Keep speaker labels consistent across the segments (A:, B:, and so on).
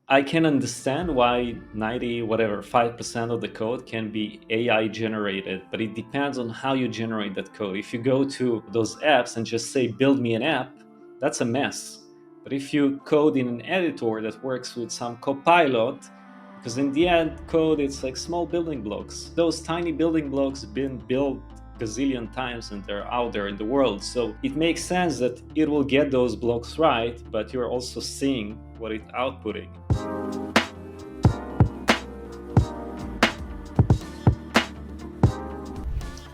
A: I can understand why 90 whatever 5% of the code can be AI generated, but it depends on how you generate that code. If you go to those apps and just say build me an app, that's a mess. But if you code in an editor that works with some copilot, because in the end code it's like small building blocks. Those tiny building blocks been built gazillion times and they're out there in the world. So it makes sense that it will get those blocks right, but you're also seeing what it's outputting.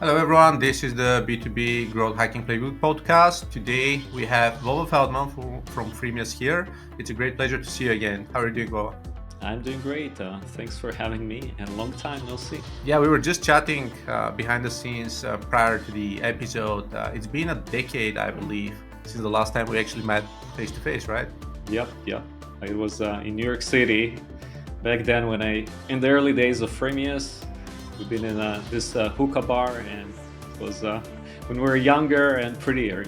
B: Hello, everyone. This is the B2B Growth Hacking Playbook podcast. Today we have Vova Feldman from Freemius here. It's a great pleasure to see you again. How are you doing, Vova?
A: I'm doing great. Thanks for having me, and long time no see.
B: Yeah, we were just chatting behind the scenes prior to the episode. It's been a decade, I believe, since the last time we actually met face to face, right?
A: Yep. It was in New York City back then in the early days of Freemius. We've been in this hookah bar, and it was when we were younger and prettier,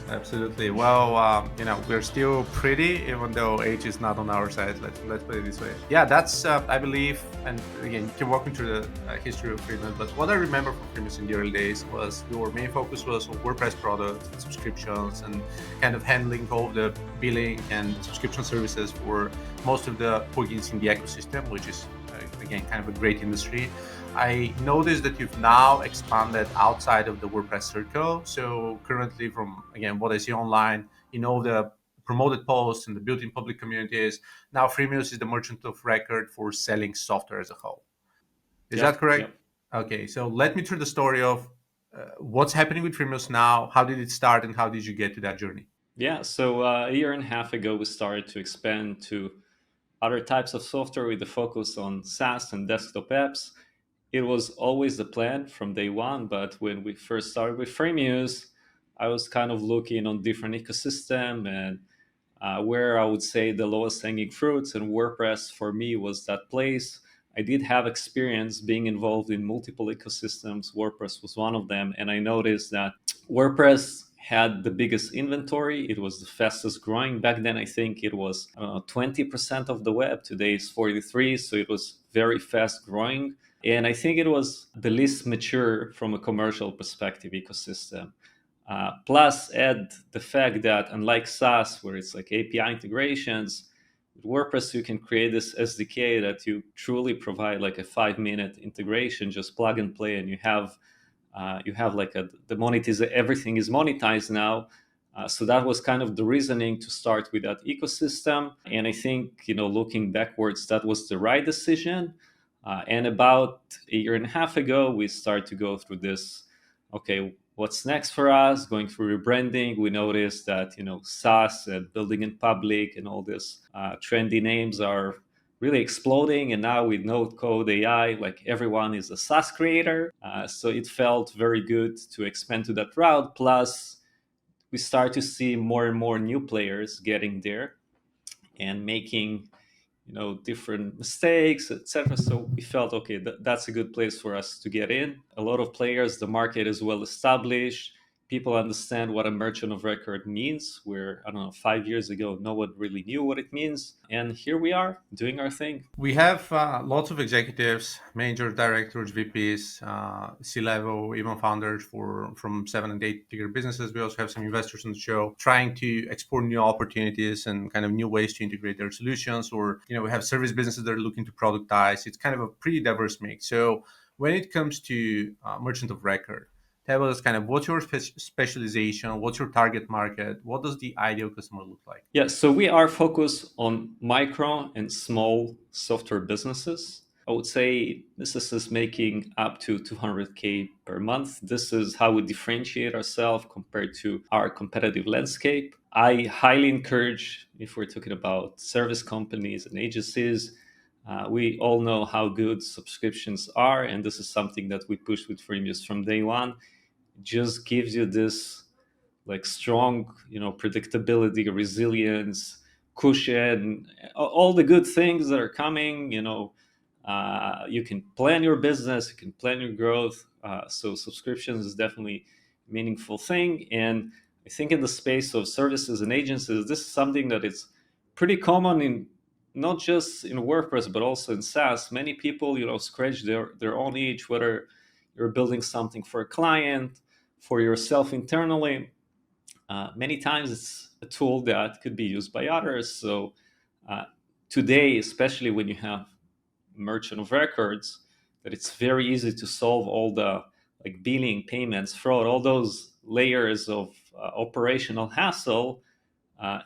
B: Absolutely. Well, we're still pretty, even though age is not on our side. Let's put it this way. Yeah, that's I believe, and again, you can walk me through the history of Freemius. But what I remember from Freemius in the early days was your main focus was on WordPress products and subscriptions, and kind of handling all of the billing and subscription services for most of the plugins in the ecosystem, which is again kind of a great industry. I noticed that you've now expanded outside of the WordPress circle. So currently, from again what I see online, the promoted posts and the built-in public communities. Now Freemius is the merchant of record for selling software as a whole. Is that correct?
A: Yep.
B: Okay, so let me through the story of what's happening with Freemius now. How did it start, and how did you get to that journey?
A: Yeah. So a year and a half ago, we started to expand to other types of software with the focus on SaaS and desktop apps. It was always the plan from day one, but when we first started with Freemius, I was kind of looking on different ecosystem and where I would say the lowest hanging fruits, and WordPress for me was that place. I did have experience being involved in multiple ecosystems. WordPress was one of them, and I noticed that WordPress had the biggest inventory. It was the fastest growing. Back then, I think it was 20% of the web. Today is 43, so it was very fast growing. And I think it was the least mature from a commercial perspective ecosystem. Plus, add the fact that unlike SaaS, where it's like API integrations, with WordPress you can create this SDK that you truly provide like a 5-minute integration, just plug and play, and you have like the monetize. Everything is monetized now. So that was kind of the reasoning to start with that ecosystem. And I think looking backwards, that was the right decision. And about a year and a half ago, we started to go through this. Okay, what's next for us? Going through rebranding, we noticed that SaaS and building in public and all this trendy names are really exploding. And now with Node Code AI, like everyone is a SaaS creator. So it felt very good to expand to that route. Plus, we start to see more and more new players getting there and making different mistakes, etc. So we felt, okay, that's a good place for us to get in. A lot of players, the market is well established. People understand what a merchant of record means, where, I don't know, 5 years ago no one really knew what it means, and here we are doing our thing.
B: We have lots of executives, major directors, VPs, C-level, even founders from 7 and 8 figure businesses. We also have some investors on the show trying to explore new opportunities and kind of new ways to integrate their solutions. Or we have service businesses that are looking to productize. It's kind of a pretty diverse mix. So when it comes to merchant of record, tell us kind of what's your specialization, what's your target market, what does the ideal customer look like?
A: Yeah, so we are focused on micro and small software businesses. I would say businesses making up to 200K per month. This is how we differentiate ourselves compared to our competitive landscape. I highly encourage, if we're talking about service companies and agencies, we all know how good subscriptions are, and this is something that we pushed with Freemius from day one. It just gives you this like strong, predictability, resilience, cushion, all the good things that are coming. You can plan your business, you can plan your growth. So subscriptions is definitely a meaningful thing. And I think in the space of services and agencies, this is something that is pretty common in not just in WordPress but also in SaaS, many people scratch their own itch, whether you're building something for a client, for yourself internally. Many times it's a tool that could be used by others. So uh, today, especially when you have merchant of records, that it's very easy to solve all the like billing, payments, fraud, all those layers of operational hassle.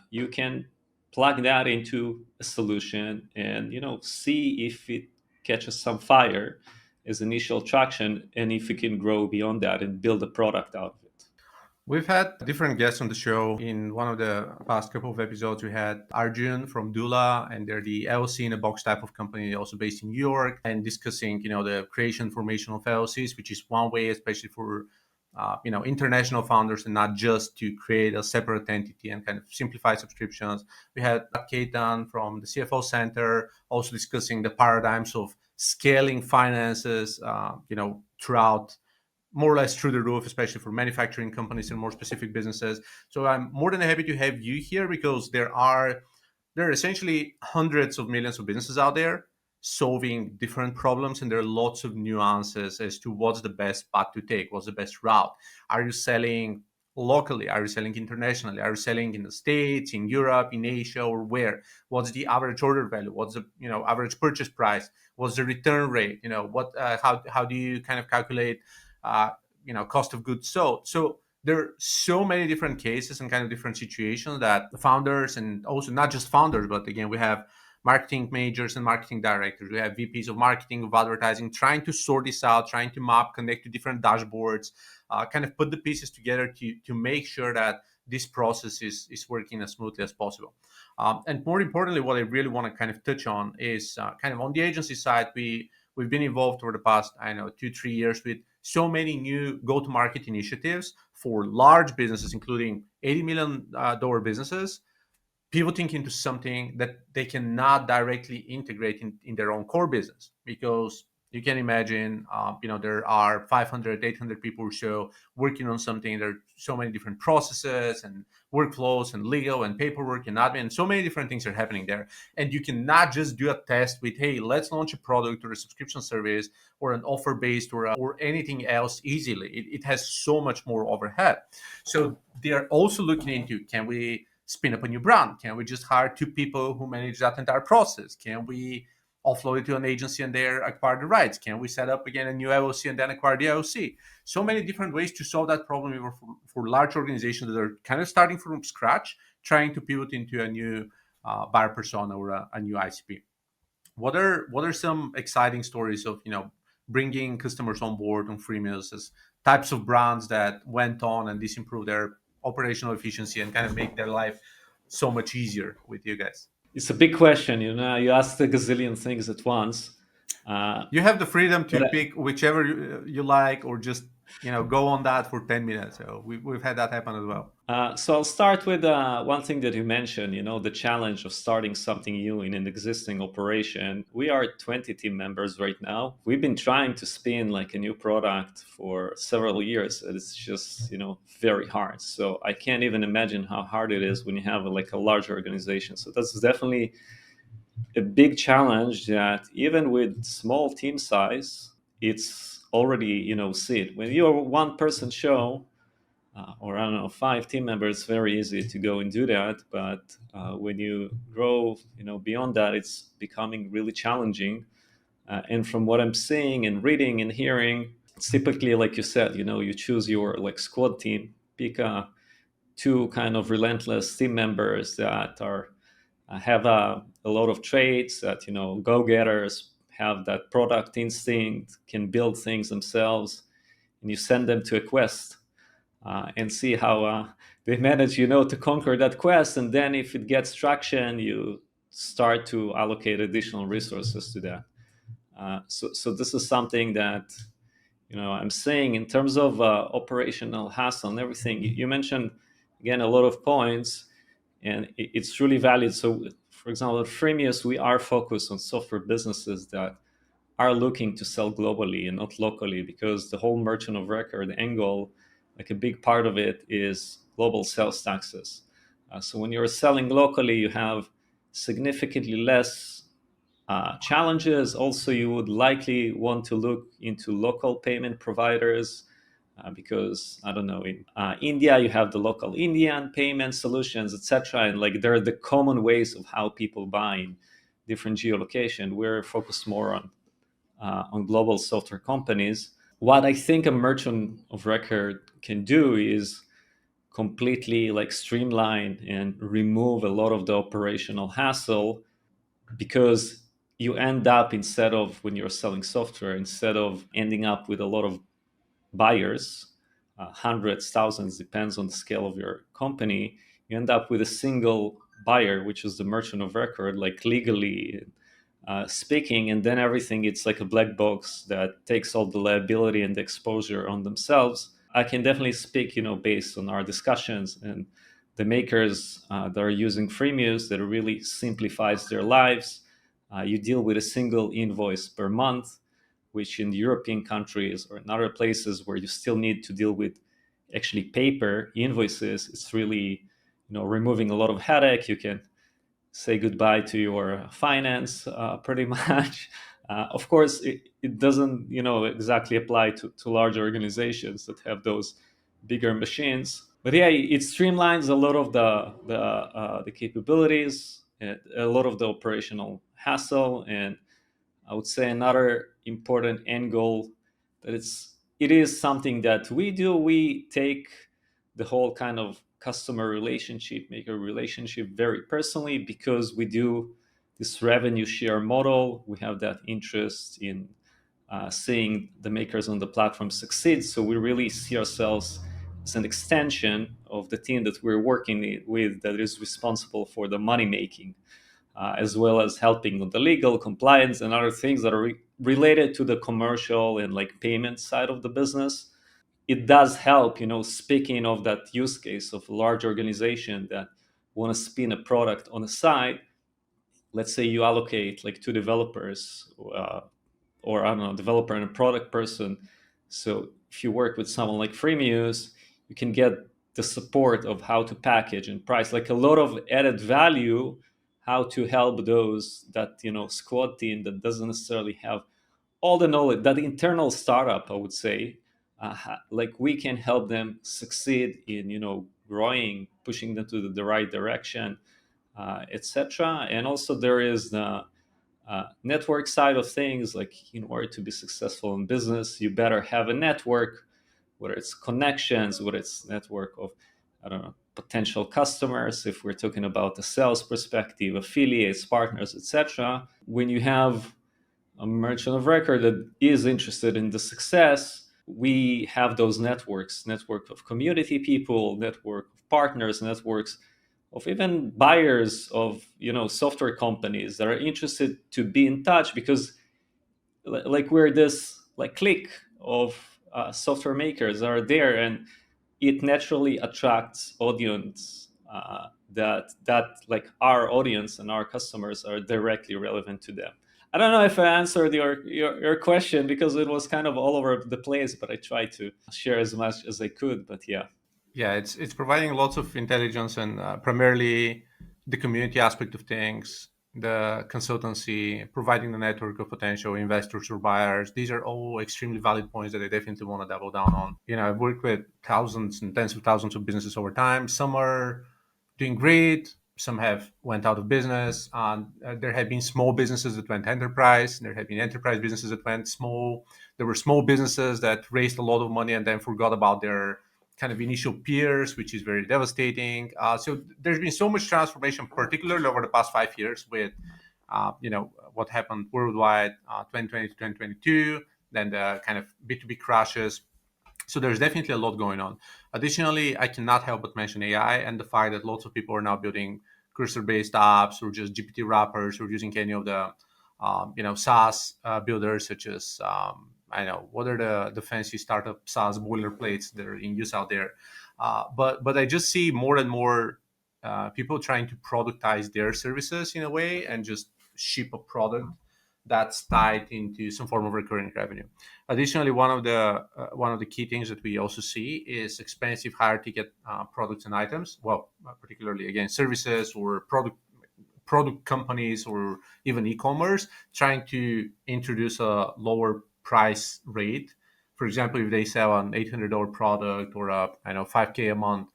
A: You can plug that into a solution and see if it catches some fire as initial traction, and if you can grow beyond that and build a product out of it.
B: We've had different guests on the show. In one of the past couple of episodes, we had Arjun from Dula, and they're the LLC in a box type of company, also based in New York, and discussing, the creation formation of LLCs, which is one way, especially for international founders, and not just to create a separate entity and kind of simplify subscriptions. We had Ketan from the CFO Center, also discussing the paradigms of scaling finances, throughout more or less through the roof, especially for manufacturing companies and more specific businesses. So I'm more than happy to have you here, because there are essentially hundreds of millions of businesses out there solving different problems, and there are lots of nuances as to what's the best path to take, what's the best route. Are you selling locally? Are you selling internationally? Are you selling in the States, in Europe, in Asia, or where? What's the average order value? What's the average purchase price? What's the return rate? How do you kind of calculate cost of goods sold? So there are so many different cases and kind of different situations that the founders, and also not just founders, but again, we have marketing managers and marketing directors, we have VPs of marketing, of advertising, trying to sort this out, trying to map, connect to different dashboards, kind of put the pieces together to make sure that this process is working as smoothly as possible. And more importantly, what I really want to kind of touch on is kind of on the agency side. We've been involved over the past, 2-3 years with so many new go-to-market initiatives for large businesses, including $80 million businesses, pivoting into something that they cannot directly integrate in their own core business. Because you can imagine, there are 500, 800 people or so working on something. There are so many different processes and workflows and legal and paperwork and admin, and so many different things are happening there. And you cannot just do a test with, hey, let's launch a product or a subscription service or an offer based or anything else easily. It has so much more overhead. So they're also looking into, can we spin up a new brand? Can we just hire 2 people who manage that entire process? Can we offload it to an agency and there acquire the rights? Can we set up again a new LLC and then acquire the LLC? So many different ways to solve that problem for large organizations that are kind of starting from scratch, trying to pivot into a new buyer persona or a new ICP. What are some exciting stories of bringing customers on board on Freemius, as types of brands that went on and this improved their operational efficiency and kind of make their life so much easier with you guys?
A: It's a big question. You asked a gazillion things at once.
B: You have the freedom to
A: But
B: pick whichever you like, or just go on that for 10 minutes. So we've had that happen as well.
A: So I'll start with one thing that you mentioned, the challenge of starting something new in an existing operation. We are 20 team members right now. We've been trying to spin like a new product for several years. It's just, very hard. So I can't even imagine how hard it is when you have like a large organization. So that's definitely a big challenge that even with small team size, it's already, see it. When you're a one-person show, or I don't know, 5 team members, it's very easy to go and do that. But when you grow, beyond that, it's becoming really challenging. And from what I'm seeing and reading and hearing, it's typically, like you said, you choose your like squad team, pick 2 kind of relentless team members that are have a lot of traits that go-getters, have that product instinct, can build things themselves, and you send them to a quest and see how they manage, to conquer that quest. And then if it gets traction, you start to allocate additional resources to that. So this is something that, I'm saying in terms of operational hassle and everything. You mentioned, again, a lot of points, and it's really valid. So, for example, at Freemius, we are focused on software businesses that are looking to sell globally and not locally, because the whole merchant of record angle, like a big part of it is global sales taxes. So when you're selling locally, you have significantly less challenges. Also, you would likely want to look into local payment providers because I don't know, in India you have the local Indian payment solutions, etc. And like they're the common ways of how people buy in different geolocation. We're focused more on global software companies. What I think a merchant of record can do is completely like streamline and remove a lot of the operational hassle, because you end up, instead of, when you're selling software, instead of ending up with a lot of buyers, hundreds, thousands, depends on the scale of your company, you end up with a single buyer, which is the merchant of record, like legally speaking, and then everything, it's like a black box that takes all the liability and the exposure on themselves. I can definitely speak, based on our discussions and the makers that are using Freemius, that really simplifies their lives. You deal with a single invoice per month, which in European countries or in other places where you still need to deal with actually paper invoices, it's really, removing a lot of headache. You can say goodbye to your finance pretty much. Of course, it doesn't, exactly apply to large organizations that have those bigger machines. But yeah, it streamlines a lot of the capabilities, and a lot of the operational hassle. And I would say another important end goal, that it is something that we do. We take the whole kind of customer relationship, maker relationship, very personally, because we do this revenue share model. We have that interest in seeing the makers on the platform succeed. So we really see ourselves as an extension of the team that we're working with, that is responsible for the money making, as well as helping with the legal compliance and other things that are related to the commercial and like payment side of the business. It does help, speaking of that use case of a large organization that want to spin a product on the side. Let's say you allocate like two developers, or I don't know, developer and a product person. So if you work with someone like Freemius, you can get the support of how to package and price, like a lot of added value, how to help those that, squad team that doesn't necessarily have all the knowledge, that internal startup, I would say. Like we can help them succeed in, growing, pushing them to the right direction, etc. And also there is the network side of things. Like in order to be successful in business, you better have a network, whether it's connections, whether it's network of, I don't know, potential customers, if we're talking about the sales perspective, affiliates, partners, etc. When you have a merchant of record that is interested in the success, we have those network of community people, network of partners, networks of even buyers of, software companies that are interested to be in touch, because like we're this like clique of software makers are there, and it naturally attracts audience that like our audience and our customers are directly relevant to them. I don't know if I answered your question, because it was kind of all over the place, but I tried to share as much as I could. But yeah.
B: Yeah, it's providing lots of intelligence and primarily the community aspect of things, the consultancy, providing the network of potential investors or buyers. These are all extremely valid points that I definitely want to double down on. I've worked with thousands and tens of thousands of businesses over time. Some are doing great. Some have went out of business. There have been small businesses that went enterprise. There have been enterprise businesses that went small. There were small businesses that raised a lot of money and then forgot about their kind of initial peers, which is very devastating. So there's been so much transformation, particularly over the past 5 years, with what happened worldwide, 2020 to 2022, then the kind of B2B crashes. So there's definitely a lot going on. Additionally, I cannot help but mention AI and the fact that lots of people are now building cursor-based apps or just GPT wrappers or using any of the SaaS builders, such as I know what are the fancy startup SaaS boilerplates that are in use out there. But I just see more and more people trying to productize their services in a way and just ship a product that's tied into some form of recurring revenue. Additionally, one of the key things that we also see is expensive higher ticket products and items. Well, particularly again services or product companies or even e-commerce trying to introduce a lower price rate. For example, if they sell an $800 product or a, I know, 5K a month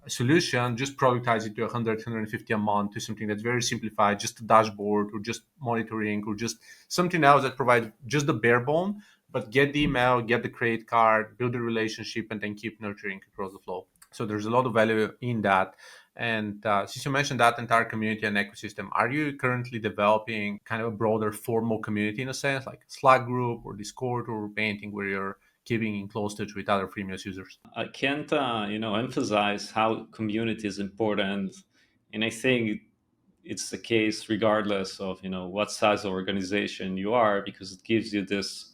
B: solution, just productize it to 100, 150 a month to something that's very simplified, just a dashboard or just monitoring or just something else that provides just the bare bone, but get the email, get the credit card, build a relationship, and then keep nurturing across the flow. So there's a lot of value in that. And since you mentioned that entire community and ecosystem, are you currently developing kind of a broader formal community in a sense, like a Slack group or Discord or anything where you're keeping in close touch with other Freemius users?
A: I can't, emphasize how community is important, and I think it's the case regardless of what size of organization you are, because it gives you this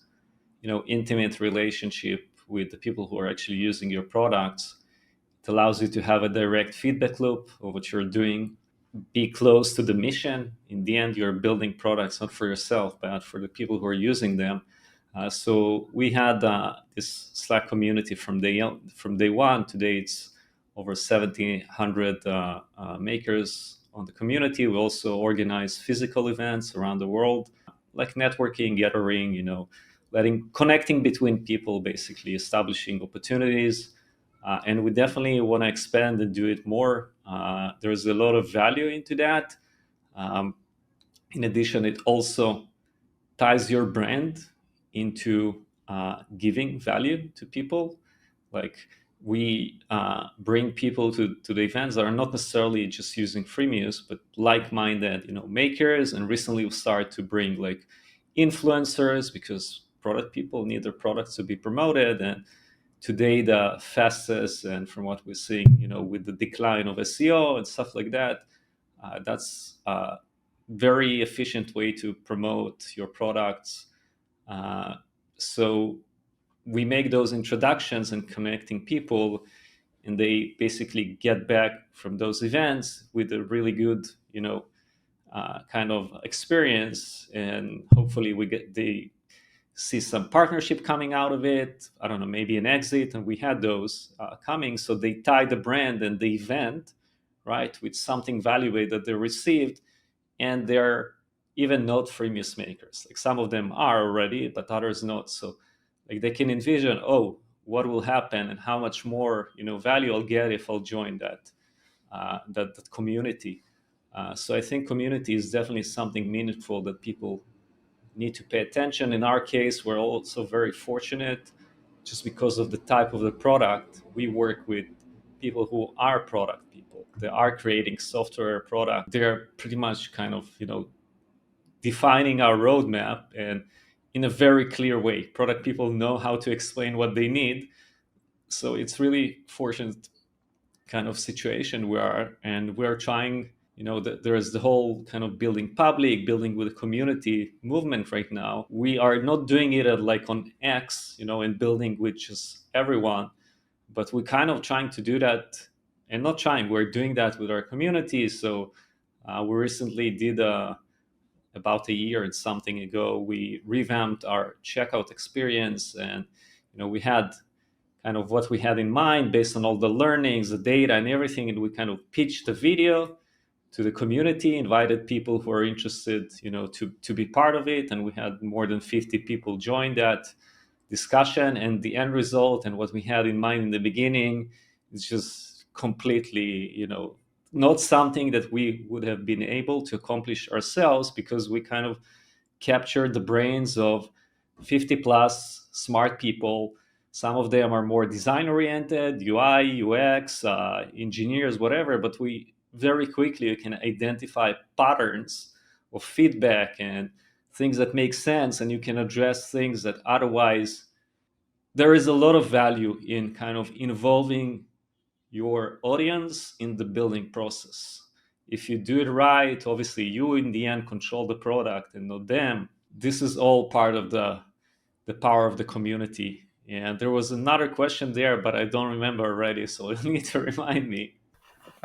A: intimate relationship with the people who are actually using your products. It allows you to have a direct feedback loop of what you're doing, be close to the mission. In the end, you're building products not for yourself, but for the people who are using them. So we had this Slack community from day one. Today, it's over 1,700 makers on the community. We also organize physical events around the world, like networking, gathering, connecting between people, basically establishing opportunities. And we definitely want to expand and do it more. There's a lot of value into that. Um, in addition, it also ties your brand into giving value to people. Like, we bring people to the events that are not necessarily just using Freemius, but like-minded, makers. And recently, we started to bring like influencers, because product people need their products to be promoted. And today, the fastest, and from what we're seeing, with the decline of SEO and stuff like that, that's a very efficient way to promote your products. Uh, so we make those introductions and connecting people, and they basically get back from those events with a really good, kind of experience, and hopefully we get the see some partnership coming out of it. I don't know, maybe an exit, and we had those coming. So they tie the brand and the event, right, with something valuable that they received, and they're even not freemius makers. Like, some of them are already, but others not. So like, they can envision, oh, what will happen and how much more value I'll get if I'll join that community. So I think community is definitely something meaningful that people need to pay attention. In our case, we're also very fortunate, just because of the type of the product. We work with people who are product people. They are creating software product. They're pretty much kind of defining our roadmap, and in a very clear way. Product people know how to explain what they need. So it's really fortunate kind of situation we are, and we're trying. There's the whole kind of building with a community movement right now. We are not doing it like on X, and building with just everyone, but we're kind of trying to do that, and not trying, we're doing that with our community. So we recently did about a year and something ago, we revamped our checkout experience, and we had kind of what we had in mind based on all the learnings, the data, and everything, and we kind of pitched the video to the community, invited people who are interested, to be part of it, and we had more than 50 people join that discussion. And the end result and what we had in mind in the beginning is just completely, not something that we would have been able to accomplish ourselves, because we kind of captured the brains of 50 plus smart people. Some of them are more design oriented, UI, UX, engineers, whatever, but we very quickly can identify patterns of feedback and things that make sense, and you can address things that otherwise. There is a lot of value in kind of involving your audience in the building process. If you do it right, obviously you in the end control the product and not them. This is all part of the power of the community. And there was another question there, but I don't remember already, so you need to remind me.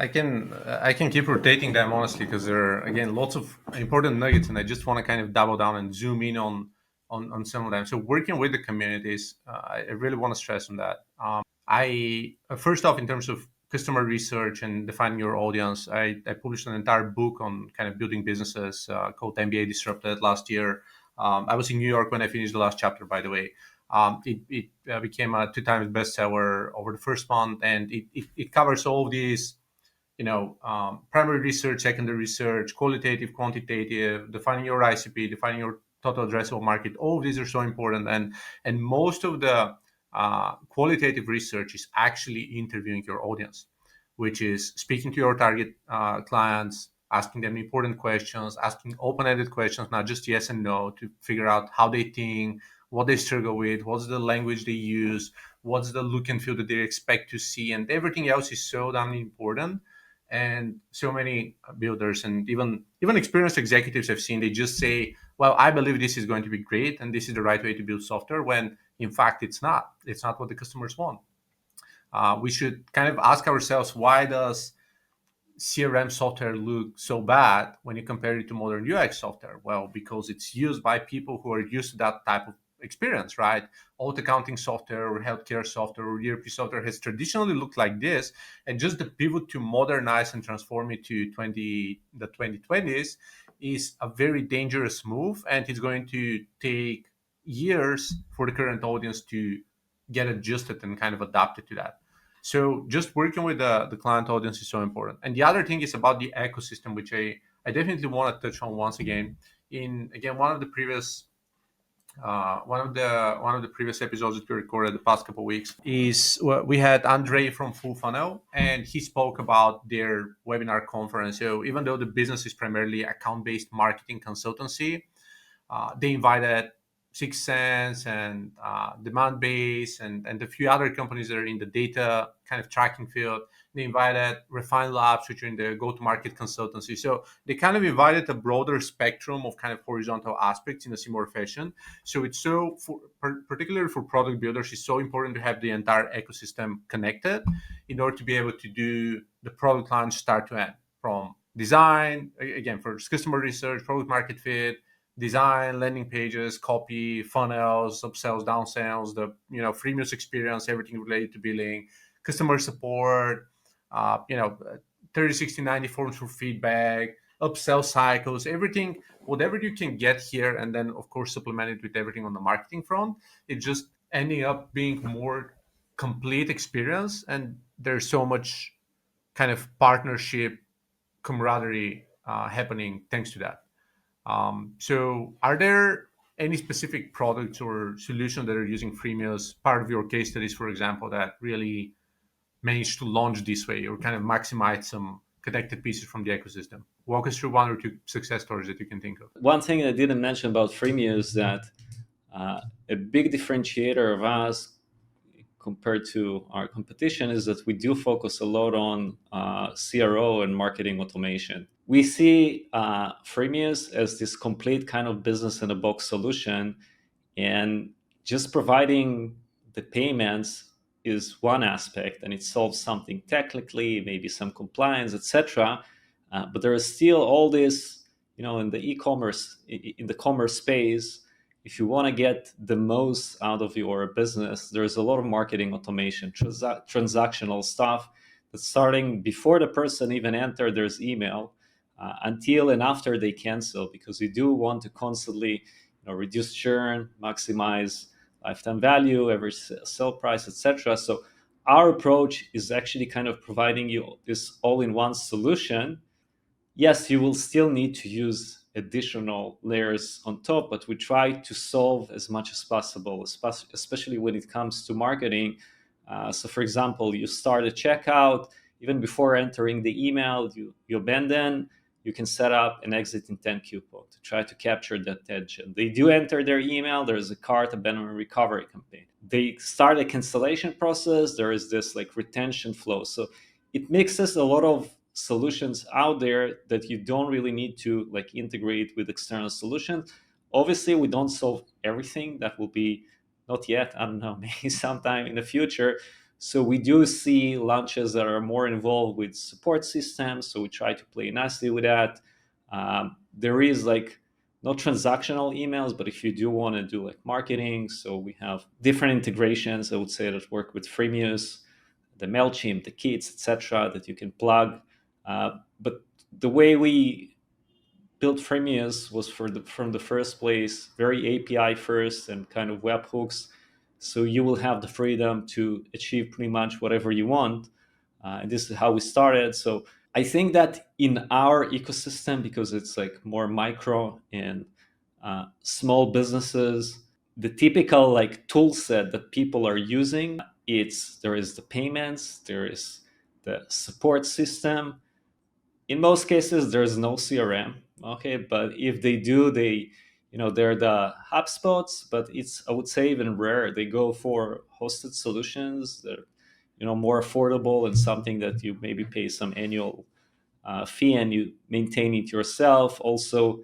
B: I can keep rotating them honestly, because there are, again, lots of important nuggets, and I just want to kind of double down and zoom in on some of them. So working with the communities, I really want to stress on that. I first off, in terms of customer research and defining your audience. I published an entire book on kind of building businesses called MBA Disrupted last year. I was in New York when I finished the last chapter, by the way. It became a 2 times bestseller over the first month, and it covers all these, primary research, secondary research, qualitative, quantitative, defining your ICP, defining your total addressable market. All of these are so important, and most of the qualitative research is actually interviewing your audience, which is speaking to your target clients, asking them important questions, asking open-ended questions, not just yes and no, to figure out how they think, what they struggle with, what's the language they use, what's the look and feel that they expect to see, and everything else is so damn important. And so many builders and even experienced executives I've seen, they just say, well, I believe this is going to be great and this is the right way to build software, when in fact it's not what the customers want. We should kind of ask ourselves, why does CRM software look so bad when you compare it to modern UX software? Well, because it's used by people who are used to that type of experience, right? Old accounting software or healthcare software or ERP software has traditionally looked like this, and just the pivot to modernize and transform it to the 2020s is a very dangerous move, and it's going to take years for the current audience to get adjusted and kind of adapted to that. So just working with the client audience is so important. And the other thing is about the ecosystem, which I definitely want to touch on once again. In again one of the previous one of the previous episodes that we recorded the past couple of weeks is, well, we had Andre from Full Funnel, and he spoke about their webinar conference. So even though the business is primarily account-based marketing consultancy, they invited Six Sense and Demand Base and a few other companies that are in the data kind of tracking field. They invited Refine Labs, which are in the go-to-market consultancy. So they kind of invited a broader spectrum of kind of horizontal aspects in a similar fashion. So it's particularly for product builders, it's so important to have the entire ecosystem connected in order to be able to do the product launch start to end, from design, again, for customer research, product market fit, design, landing pages, copy, funnels, upsells, downsells, the freemius experience, everything related to billing, customer support, 30, 60, 90 forms for feedback, upsell cycles, everything, whatever you can get here, and then of course supplement it with everything on the marketing front. It's just ending up being more complete experience, and there's so much kind of partnership, camaraderie happening thanks to that. So are there any specific products or solutions that are using Freemius, part of your case studies, for example, that really managed to launch this way or kind of maximize some connected pieces from the ecosystem? Walk us through one or two success stories that you can think of.
A: One thing I didn't mention about Freemius is that a big differentiator of us compared to our competition is that we do focus a lot on CRO and marketing automation. We see Freemius as this complete kind of business in a box solution, and just providing the payments is one aspect, and it solves something technically, maybe some compliance, etc. But there is still all this, in the e-commerce, in the commerce space. If you want to get the most out of your business, there's a lot of marketing automation, transactional stuff that's starting before the person even entered their email, until and after they cancel, because you do want to constantly reduce churn, maximize lifetime value, average sell price, etc. So our approach is actually kind of providing you this all-in-one solution. Yes, you will still need to use additional layers on top, but we try to solve as much as possible, especially when it comes to marketing. So for example, you start a checkout, even before entering the email, you abandon, you can set up an exit intent coupon to try to capture that attention. They do enter their email, there's a cart abandonment recovery campaign. They start a cancellation process, there is this like retention flow. So it mixes a lot of solutions out there that you don't really need to like integrate with external solutions. Obviously, we don't solve everything. That will be not yet, I don't know, maybe sometime in the future. So we do see launches that are more involved with support systems. So we try to play nicely with that. There is like no transactional emails, but if you do want to do like marketing, so we have different integrations, I would say, that work with Freemius, the MailChimp, the kits, etc., that you can plug. But the way we built Freemius was from the first place very API first and kind of webhooks. So you will have the freedom to achieve pretty much whatever you want. And this is how we started. So I think that in our ecosystem, because it's like more micro and small businesses, the typical like tool set that people are using, there is the payments, there is the support system. In most cases, there's no CRM. Okay, but if they do, they're the HubSpots, but it's, I would say, even rare. They go for hosted solutions that more affordable and something that you maybe pay some annual fee and you maintain it yourself. Also,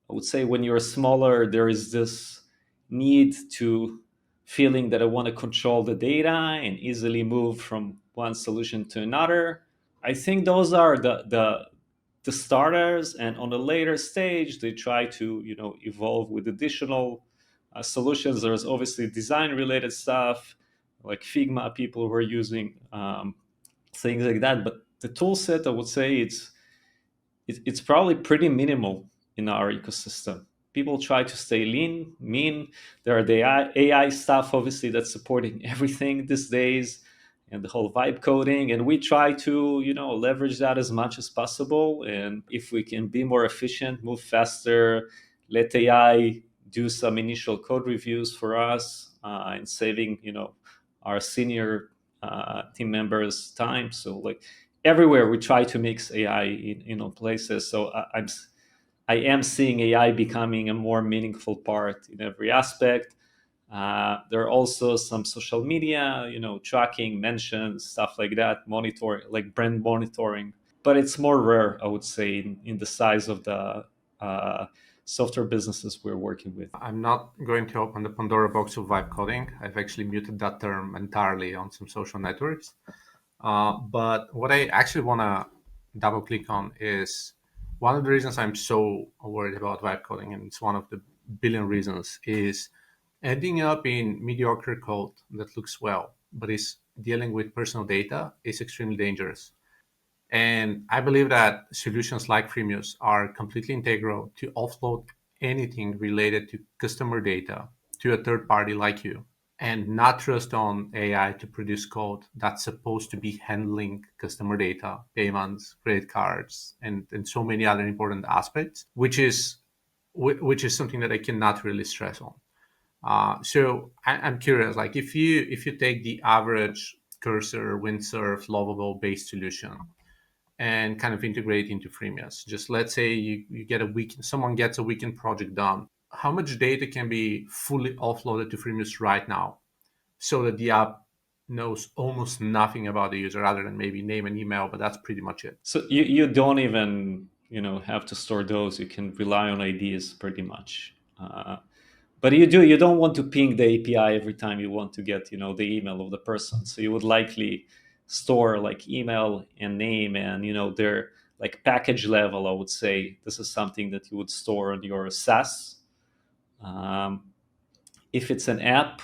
A: I would say when you're smaller, there is this need to feeling that I want to control the data and easily move from one solution to another. I think those are the starters, and on a later stage, they try to evolve with additional solutions. There's obviously design related stuff like Figma, people who are using things like that. But the tool set, I would say, it's probably pretty minimal in our ecosystem. People try to stay lean, mean. There are the AI stuff, obviously, that's supporting everything these days, and the whole vibe coding. And we try to, leverage that as much as possible. And if we can be more efficient, move faster, let AI do some initial code reviews for us, and saving, our senior team members' time. So like everywhere we try to mix AI in places. So I am seeing AI becoming a more meaningful part in every aspect. There are also some social media, tracking, mentions, stuff like that, monitoring, like brand monitoring. But it's more rare, I would say, in the size of the software businesses we're working with.
B: I'm not going to open the Pandora box of vibe coding. I've actually muted that term entirely on some social networks. But what I actually want to double click on is one of the reasons I'm so worried about vibe coding, and it's one of the billion reasons, is ending up in mediocre code that looks well, but is dealing with personal data is extremely dangerous. And I believe that solutions like Freemius are completely integral to offload anything related to customer data to a third party like you, and not trust on AI to produce code that's supposed to be handling customer data, payments, credit cards, and so many other important aspects, which is something that I cannot really stress on. So I'm curious, like if you take the average Cursor, Windsurf, Lovable based solution and kind of integrate into Freemius. Just let's say you get someone gets a weekend project done. How much data can be fully offloaded to Freemius right now so that the app knows almost nothing about the user other than maybe name and email, but that's pretty much it.
A: So you don't even have to store those. You can rely on IDs pretty much. But you don't want to ping the API every time you want to get the email of the person. So you would likely store like email and name and their like package level. I would say this is something that you would store on your SaaS. If it's an app,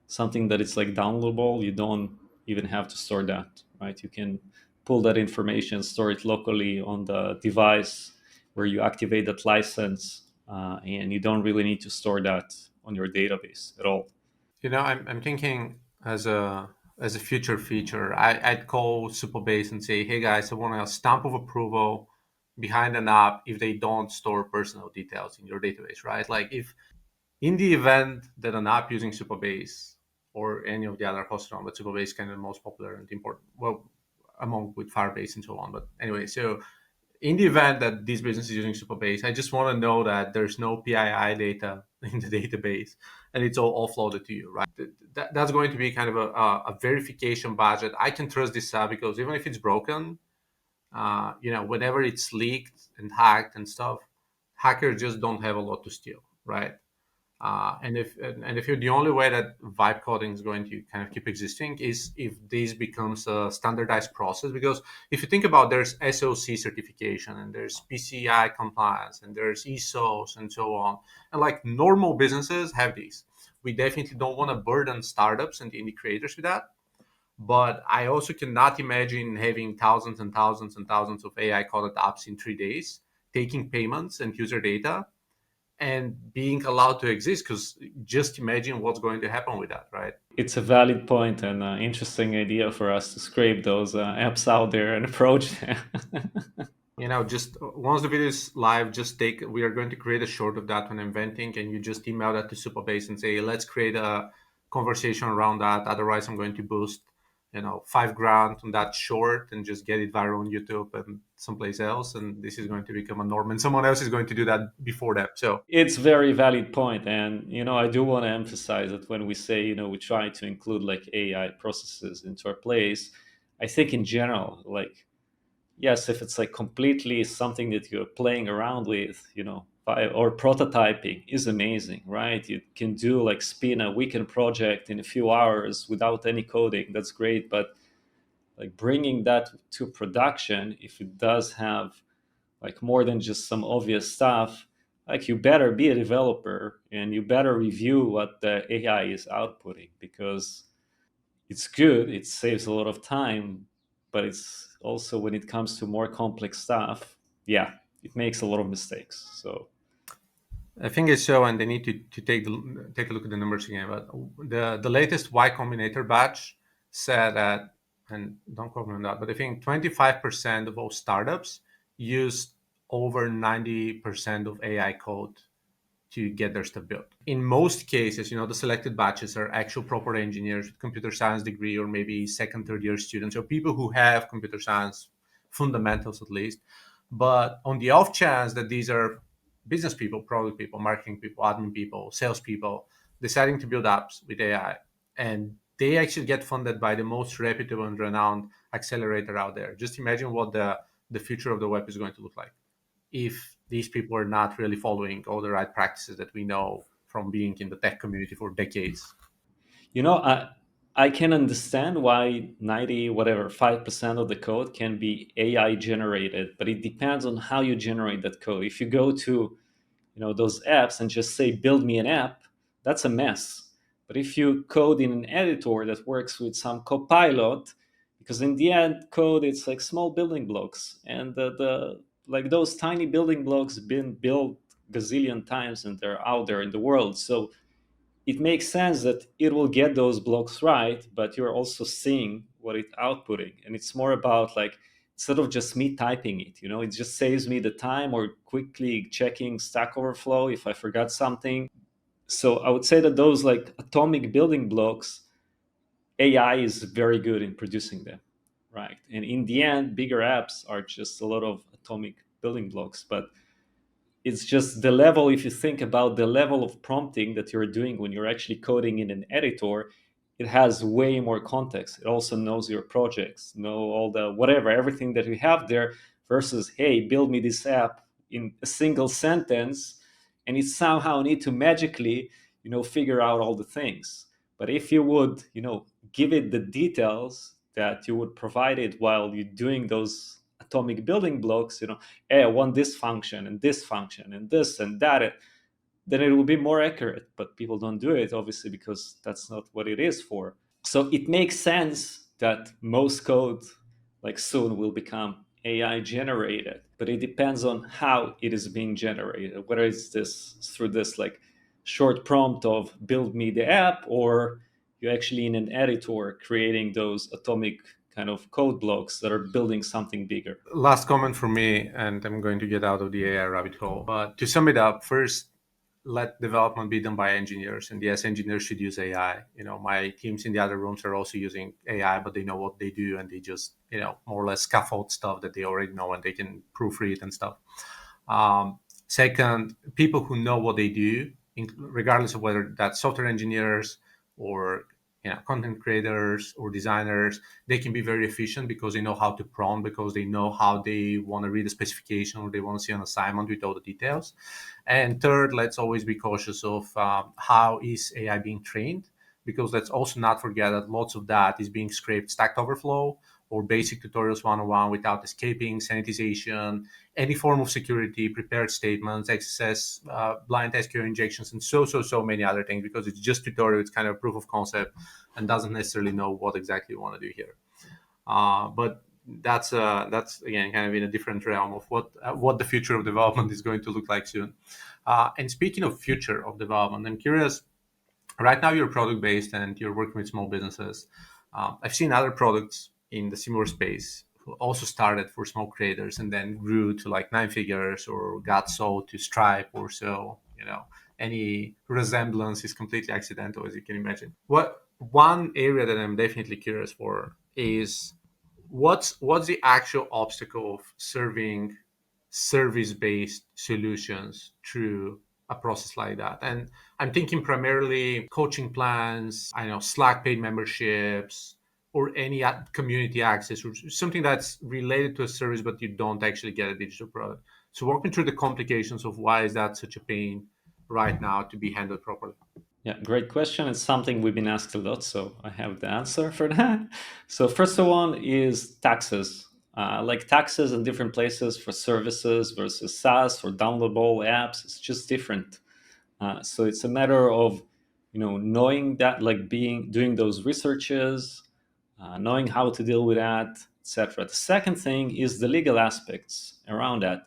A: something that it's like downloadable, you don't even have to store that, right? You can pull that information, store it locally on the device where you activate that license, and you don't really need to store that on your database at all.
B: I'm thinking as a future feature, I'd call Supabase and say, hey guys, I want a stamp of approval behind an app if they don't store personal details in your database, right? Like if in the event that an app using Supabase or any of the other hosts around, but Supabase is kind of the most popular and important, well, among with Firebase and so on. But anyway, so in the event that this business is using Supabase, I just want to know that there's no PII data in the database and it's all offloaded to you, right? That's going to be kind of a verification budget. I can trust this app because even if it's broken, whenever it's leaked and hacked and stuff, hackers just don't have a lot to steal, right? And if you're the only way that vibe coding is going to kind of keep existing is if this becomes a standardized process. Because if you think about, there's SOC certification and there's PCI compliance and there's ISOs and so on, and like normal businesses have these. We definitely don't want to burden startups and indie creators with that. But I also cannot imagine having thousands and thousands and thousands of AI coded apps in 3 days, taking payments and user data and being allowed to exist. Because just imagine what's going to happen with that, right?
A: It's a valid point and an interesting idea for us to scrape those apps out there and approach them.
B: Just once the video is live, we are going to create a short of that one inventing, and you just email that to Supabase and say, let's create a conversation around that. Otherwise, I'm going to boost, $5,000 on that short and just get it viral on YouTube and someplace else. And this is going to become a norm, and someone else is going to do that before that. So
A: It's very valid point, and I do want to emphasize that when we say we try to include like AI processes into our place, I think in general, like, yes, if it's like completely something that you're playing around with, or prototyping is amazing, right? You can do like spin a weekend project in a few hours without any coding. That's great. But like bringing that to production, if it does have like more than just some obvious stuff, like you better be a developer and you better review what the AI is outputting, because it's good, it saves a lot of time, but it's also when it comes to more complex stuff, yeah, it makes a lot of mistakes. So
B: I think it's so, and they need to take a look at the numbers again. But the latest Y Combinator batch said that, and don't quote me on that, but I think 25% of all startups use over 90% of AI code to get their stuff built. In most cases, the selected batches are actual proper engineers with computer science degree, or maybe second, third year students, or people who have computer science fundamentals at least. But on the off chance that these are business people, product people, marketing people, admin people, sales people, deciding to build apps with AI, and they actually get funded by the most reputable and renowned accelerator out there. Just imagine what the future of the web is going to look like if these people are not really following all the right practices that we know from being in the tech community for decades.
A: you know i I can understand why 90 whatever 5% of the code can be AI generated, but it depends on how you generate that code. If you go to those apps and just say build me an app, that's a mess. But if you code in an editor that works with some copilot, because in the end code it's like small building blocks, and the like those tiny building blocks been built gazillion times and they're out there in the world. So it makes sense that it will get those blocks right, but you're also seeing what it's outputting. And it's more about like, instead of just me typing it, it just saves me the time or quickly checking Stack Overflow if I forgot something. So I would say that those like atomic building blocks, AI is very good in producing them, right? And in the end, bigger apps are just a lot of atomic building blocks. But it's just the level, if you think about the level of prompting that you're doing when you're actually coding in an editor, it has way more context. It also knows your projects, know all the whatever, everything that we have there, versus, hey, build me this app in a single sentence, and it somehow need to magically figure out all the things. But if you would give it the details that you would provide it while you're doing those atomic building blocks, hey, I want this function and this function and this and that, then it will be more accurate. But people don't do it, obviously, because that's not what it is for. So it makes sense that most code, like, soon will become AI generated, but it depends on how it is being generated, whether it's this through this like short prompt of build me the app, or you're actually in an editor creating those atomic kind of code blocks that are building something bigger.
B: Last comment from me, and I'm going to get out of the AI rabbit hole. But to sum it up, first, let development be done by engineers. And yes, engineers should use AI. My teams in the other rooms are also using AI, but they know what they do, and they just, more or less scaffold stuff that they already know, and they can proofread and stuff. Second, people who know what they do, regardless of whether that's software engineers or content creators or designers, they can be very efficient because they know how to prompt, because they know how they want to read a specification or they want to see an assignment with all the details. And third, let's always be cautious of how is AI being trained, because let's also not forget that lots of that is being scraped Stack Overflow or basic tutorials 101 without escaping, sanitization, any form of security, prepared statements, XSS, blind SQL injections, and so many other things, because it's just tutorial, it's kind of proof of concept and doesn't necessarily know what exactly you want to do here. But that's again kind of in a different realm of what the future of development is going to look like soon. And speaking of future of development, I'm curious. Right now, you're product based and you're working with small businesses. I've seen other products in the similar space who also started for small creators and then grew to like 9 figures or got sold to Stripe or so. Any resemblance is completely accidental, as you can imagine. What one area that I'm definitely curious for is what's the actual obstacle of serving service-based solutions through a process like that? And I'm thinking primarily coaching plans, I know Slack paid memberships, or any community access, or something that's related to a service, but you don't actually get a digital product. So walk me through the complications of why is that such a pain right now to be handled properly.
A: Yeah, great question. It's something we've been asked a lot, so I have the answer for that. So first one is taxes. Like taxes in different places for services versus SaaS or downloadable apps, it's just different. So it's a matter of, knowing that, like doing those researches, knowing how to deal with that, etc. The second thing is the legal aspects around that.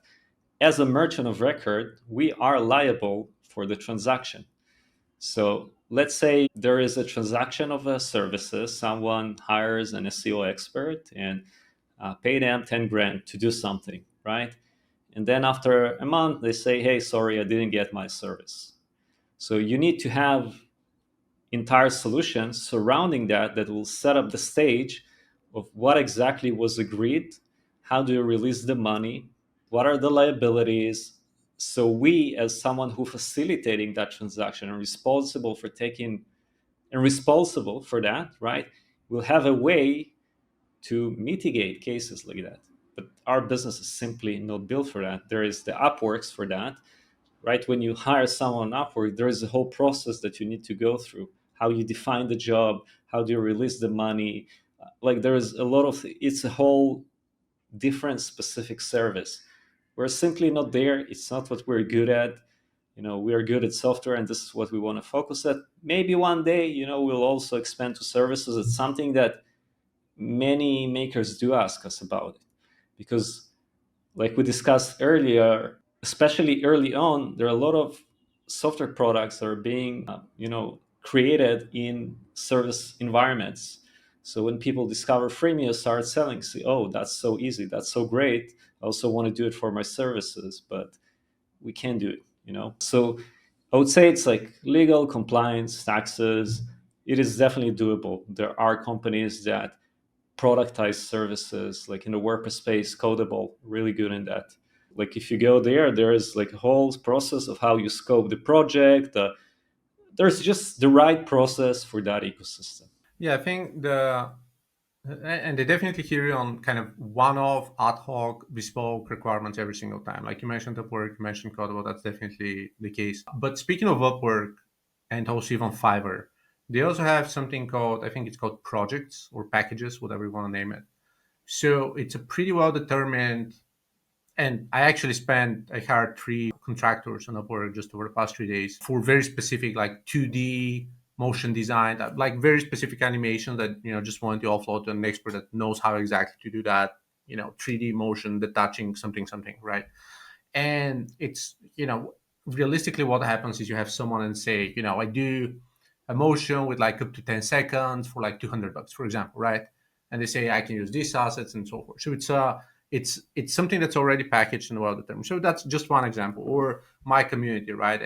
A: As a merchant of record, we are liable for the transaction. So let's say there is a transaction of a services. Someone hires an SEO expert and pay them 10 grand to do something, right? And then after a month, they say, hey, sorry, I didn't get my service. So you need to have entire solutions surrounding that will set up the stage of what exactly was agreed, how do you release the money, what are the liabilities. So we, as someone who facilitating that transaction and responsible for taking and responsible for that, right, will have a way to mitigate cases like that. But our business is simply not built for that. There is the Upworks for that, right? When you hire someone on Upwork, there is a whole process that you need to go through. How you define the job, how do you release the money? Like there is a lot of, it's a whole different specific service. We're simply not there. It's not what we're good at. We are good at software and this is what we want to focus at. Maybe one day, we'll also expand to services. It's something that many makers do ask us about it because, like we discussed earlier, especially early on, there are a lot of software products that are being created in service environments. So when people discover Freemius, start selling, say, oh, that's so easy, that's so great, I also want to do it for my services, but we can't do it. So I would say it's like legal, compliance, taxes. It is definitely doable. There are companies that productized services, like in the WordPress space, Codable, really good in that. Like if you go there is like a whole process of how you scope the project. There's just the right process for that ecosystem.
B: Yeah, I think and they definitely hear you on kind of one-off, ad hoc, bespoke requirements every single time. Like you mentioned Upwork, you mentioned Codable, that's definitely the case. But speaking of Upwork and also even Fiverr, they also have something called, I think it's called projects or packages, whatever you want to name it. So it's a pretty well determined, and I hired 3 contractors on Upwork just over the past 3 days for very specific, like 2D motion design, like very specific animation that, just wanted to offload to an expert that knows how exactly to do that, 3D motion, detaching something, right? And it's, realistically what happens is you have someone and say, I do a motion with like up to 10 seconds for like $200, for example, right? And they say I can use these assets and so forth. So it's something that's already packaged and well determined. So that's just one example. Or my community, right?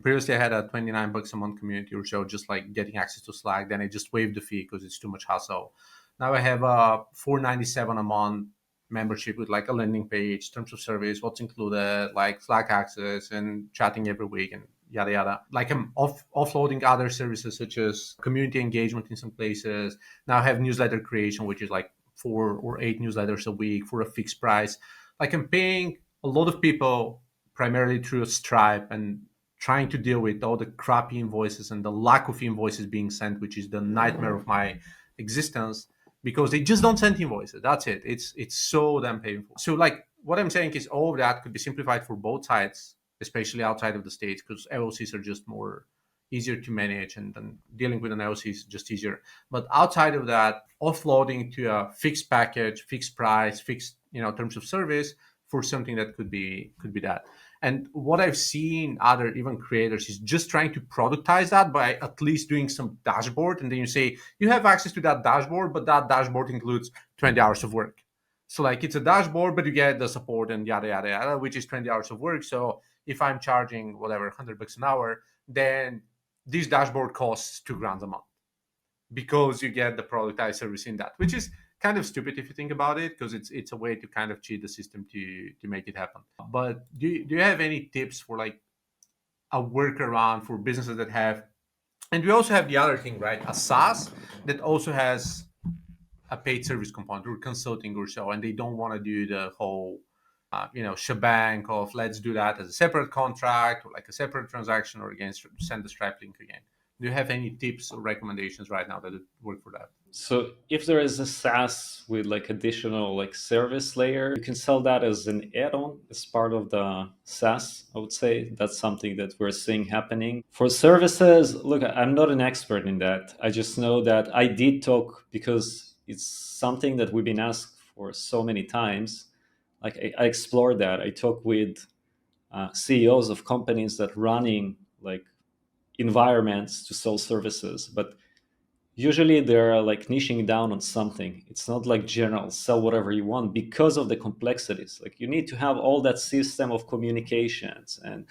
B: Previously I had a $29 a month community or so, just like getting access to Slack. Then I just waived the fee because it's too much hassle. Now I have a $497 a month membership with like a landing page, terms of service, what's included, like Slack access and chatting every week and yada yada. Like I'm offloading other services such as community engagement in some places. Now I have newsletter creation, which is like 4 or 8 newsletters a week for a fixed price. Like I'm paying a lot of people primarily through Stripe and trying to deal with all the crappy invoices and the lack of invoices being sent, which is the nightmare of my existence. because they just don't send invoices. That's it. It's so damn painful. So like what I'm saying is all of that could be simplified for both sides, especially outside of the States, because LLCs are just more easier to manage, and then dealing with an LLC is just easier. But outside of that, offloading to a fixed package, fixed price, fixed terms of service for something that could be that. And what I've seen other even creators is just trying to productize that by at least doing some dashboard, and then you say you have access to that dashboard, but that dashboard includes 20 hours of work. So like it's a dashboard, but you get the support and yada yada yada, which is 20 hours of work. So if I'm charging whatever $100 an hour, then this dashboard costs $2,000 a month because you get the productized service in that, which is kind of stupid if you think about it, because it's a way to kind of cheat the system to make it happen. But do you have any tips for like a workaround for businesses that have, and we also have the other thing, right, a SaaS that also has a paid service component or consulting or so, and they don't want to do the whole shebang of let's do that as a separate contract or like a separate transaction, or again send the Stripe link again. Do you have any tips or recommendations right now that would work for that?
A: So if there is a SaaS with like additional like service layer, you can sell that as an add-on as part of the SaaS. I would say that's something that we're seeing happening. For services, look, I'm not an expert in that. I just know that I did talk, because it's something that we've been asked for so many times. Like I explored that. I talked with CEOs of companies that running like environments to sell services, but usually they're like niching down on something. It's not like general sell whatever you want, because of the complexities. Like you need to have all that system of communications, and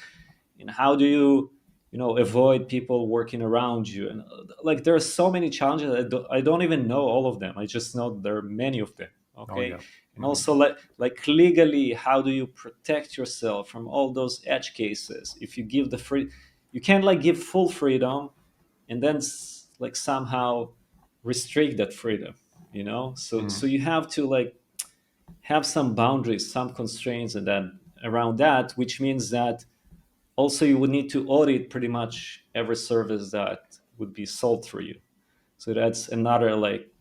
A: how do you avoid people working around you, and like there are so many challenges. I don't even know all of them. I just know there are many of them.
B: Oh
A: Okay.
B: yeah.
A: And also like legally, how do you protect yourself from all those edge cases? If you give the free, you can't like give full freedom and then like somehow restrict that freedom, so
B: Mhm.
A: you have to like have some boundaries, some constraints, and then around that, which means that also you would need to audit pretty much every service that would be sold through you. So that's another like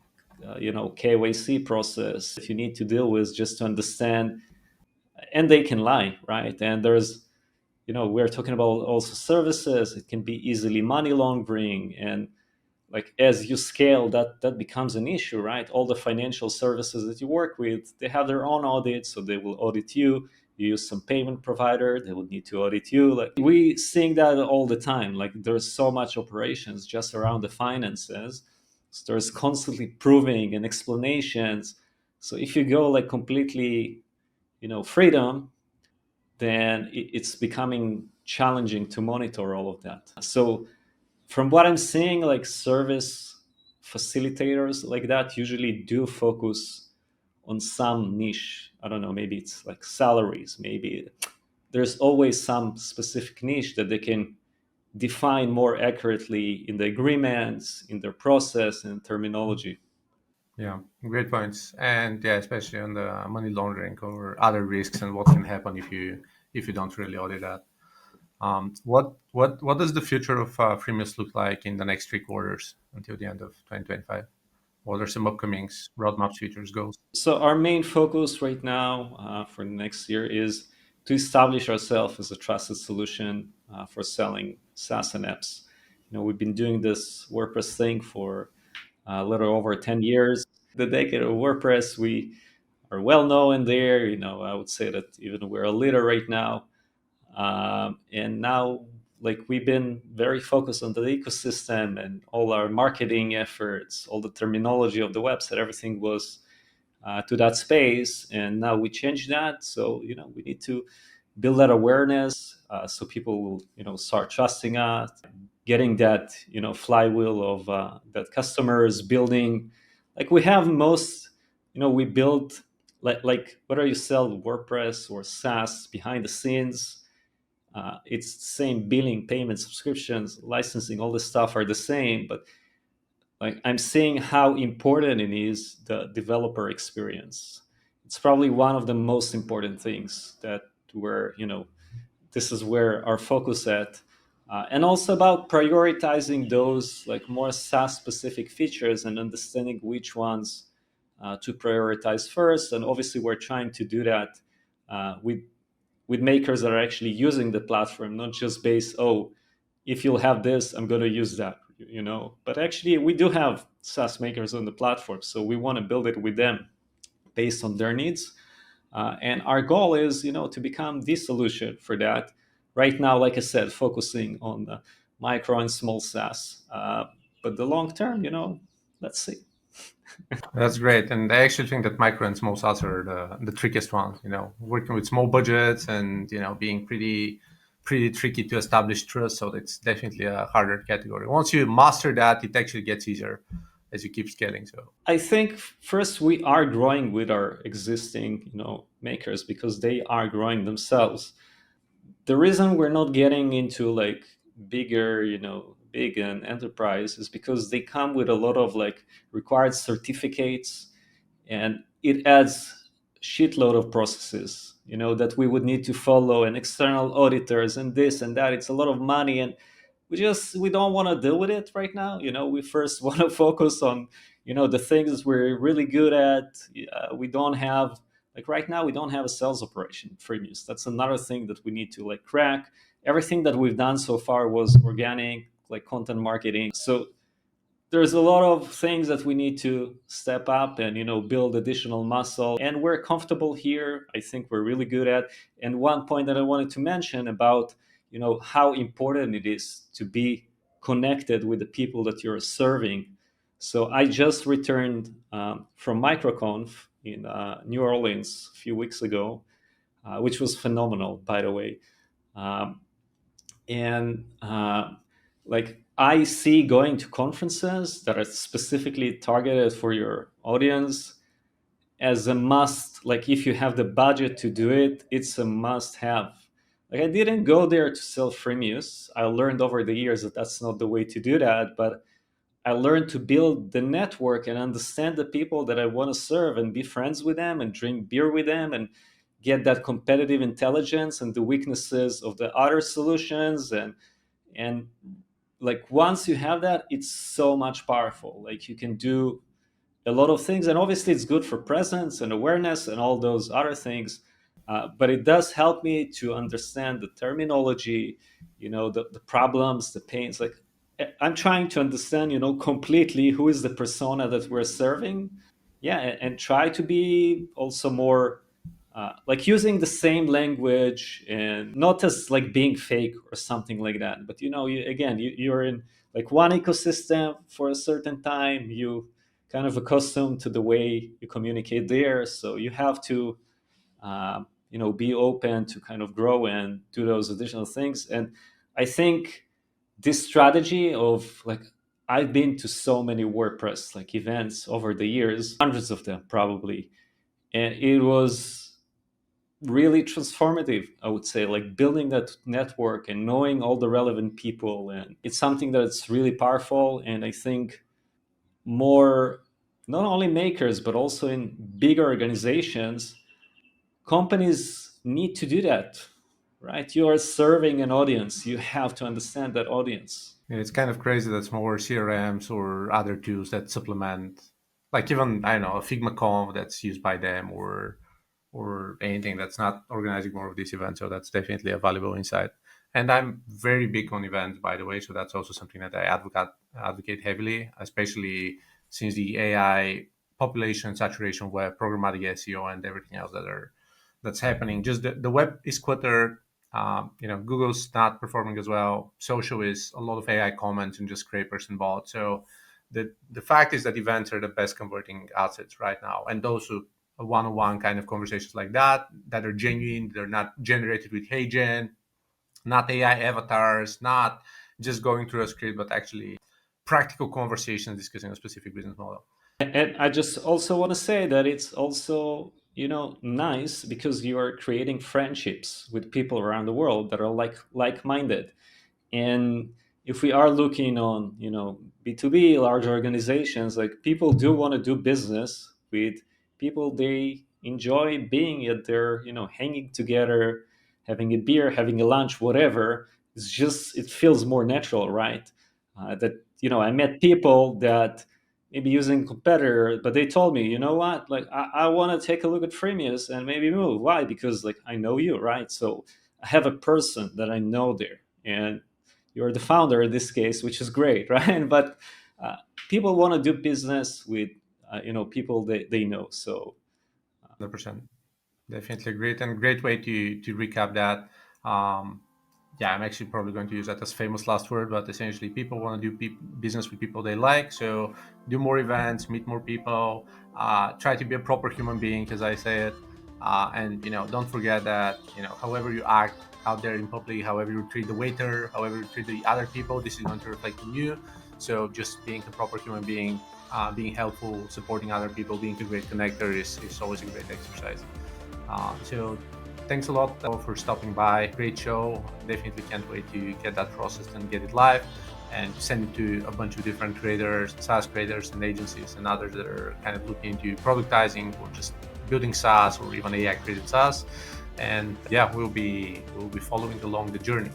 A: KYC process that you need to deal with just to understand. And they can lie, right? And there's we're talking about also services. It can be easily money laundering, and like as you scale, that becomes an issue, right? All the financial services that you work with, they have their own audits, so they will audit you. You use some payment provider, they would need to audit you. Like we seeing that all the time. Like there's so much operations just around the finances, so there's constantly proving and explanations. So if you go like completely freedom, then it's becoming challenging to monitor all of that. So from what I'm seeing, like service facilitators like that usually do focus on some niche. I don't know, maybe it's like salaries, maybe there's always some specific niche that they can define more accurately in the agreements, in their process and terminology.
B: Yeah, great points. And yeah, especially on the money laundering or other risks and what can happen if you don't really audit that. What does the future of Freemius look like in the next 3 quarters until the end of 2025? What are some upcoming roadmaps, features, goals?
A: So our main focus right now for next year is to establish ourselves as a trusted solution for selling SaaS and apps. We've been doing this WordPress thing for a little over 10 years. The decade of WordPress, we are well known there. I would say that even we're a leader right now. And now, like we've been very focused on the ecosystem and all our marketing efforts, all the terminology of the website, everything was to that space. And now we change that. So, we need to build that awareness so people will, start trusting us, getting that, flywheel of that customers building. Like we have most, we build like whether you sell WordPress or SaaS behind the scenes, it's the same billing, payment, subscriptions, licensing, all this stuff are the same. But like I'm seeing how important it is, the developer experience. It's probably one of the most important things that we're, this is where our focus at. And also about prioritizing those like more SaaS specific features and understanding which ones to prioritize first. And obviously, we're trying to do that with makers that are actually using the platform, not just based, oh, if you'll have this, I'm going to use that, But actually, we do have SaaS makers on the platform, so we want to build it with them based on their needs. And our goal is, to become the solution for that. Right now, like I said, focusing on the micro and small SaaS. But the long term, let's see.
B: That's great, and I actually think that micro and small SaaS are the trickiest ones. Working with small budgets and being pretty tricky to establish trust. So it's definitely a harder category. Once you master that, it actually gets easier as you keep scaling. So
A: I think first we are growing with our existing, makers because they are growing themselves. The reason we're not getting into like bigger, big and enterprise is because they come with a lot of like required certificates, and it adds shitload of processes, that we would need to follow, and external auditors and this and that. It's a lot of money, and we don't want to deal with it right now. We first want to focus on the things we're really good at. We don't have, like, right now we don't have a sales operation for Freemius. That's another thing that we need to like crack. Everything that we've done so far was organic, like content marketing. So there's a lot of things that we need to step up and build additional muscle, and we're comfortable here. I think we're really good at. And one point that I wanted to mention about how important it is to be connected with the people that you're serving. So I just returned from microconf in New Orleans a few weeks ago, which was phenomenal, by the way. um, and like, I see going to conferences that are specifically targeted for your audience as a must. Like, if you have the budget to do it, it's a must have. Like, I didn't go there to sell freemius. I learned over the years that that's not the way to do that, but I learned to build the network and understand the people that I want to serve and be friends with them and drink beer with them and get that competitive intelligence and the weaknesses of the other solutions. And like, once you have that, it's so much powerful. Like, you can do a lot of things, and obviously it's good for presence and awareness and all those other things. But it does help me to understand the terminology, the problems, the pains. Like, I'm trying to understand, completely who is the persona that we're serving. Yeah, and try to be also more like using the same language, and not as like being fake or something like that. But you're in like one ecosystem for a certain time. You kind of accustomed to the way you communicate there, so you have to be open to kind of grow and do those additional things. And I think this strategy of like, I've been to so many WordPress like events over the years, hundreds of them probably, and it was really transformative, I would say, like building that network and knowing all the relevant people. And it's something that's really powerful. And I think more, not only makers, but also in bigger organizations, companies need to do that, right? You are serving an audience. You have to understand that audience.
B: it's kind of crazy that smaller CRMs or other tools that supplement, like even I don't know, a Figma Conf that's used by them, or anything that's not organizing more of these events. So that's definitely a valuable insight. And I'm very big on events, by the way. So that's also something that I advocate heavily, especially since the AI population saturation, web programmatic SEO, and everything else that's happening. Just the web is cluttered. Google's not performing as well. Social is a lot of AI comments and just scrapers and bots. So the fact is that events are the best converting assets right now, and those who one-on-one kind of conversations like that are genuine. They're not generated with HeyGen, not AI avatars, not just going through a script, but actually practical conversations discussing a specific business model.
A: And I just also want to say that it's also, nice because you are creating friendships with people around the world that are like-minded. And if we are looking on, B2B, large organizations, like, people do want to do business with people they enjoy being at their, hanging together, having a beer, having a lunch, whatever. It's just, it feels more natural, right? That, I met people that, maybe using a competitor, but they told me, you know what, like I want to take a look at Freemius and maybe move. Why? Because like I know you, right? So I have a person that I know there, and you're the founder in this case, which is great, right? But uh, people want to do business with people they know. So
B: 100%. Definitely great and great way to recap that. Um, yeah, I'm actually probably going to use that as famous last word, but essentially, people want to do business with people they like. So do more events, meet more people, try to be a proper human being, as I said, and don't forget that however you act out there in public, however you treat the waiter, however you treat the other people, this is going to reflect on you. So just being a proper human being, being helpful, supporting other people, being a great connector is always a great exercise. So thanks a lot for stopping by. Great show. Definitely can't wait to get that processed and get it live and send it to a bunch of different creators, SaaS creators and agencies and others that are kind of looking into productizing or just building SaaS or even AI created SaaS. And yeah, we'll be following along the journey.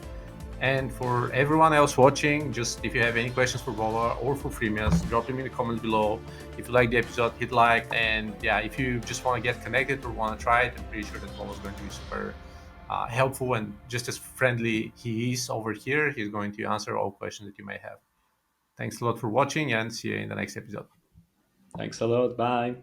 B: And for everyone else watching, just if you have any questions for Vova or for Freemius, drop them in the comments below. If you like the episode, hit like. And yeah, if you just want to get connected or want to try it, I'm pretty sure that Vova is going to be super helpful, and just as friendly he is over here, he's going to answer all questions that you may have. Thanks a lot for watching, and see you in the next episode.
A: thanks a lot. Bye.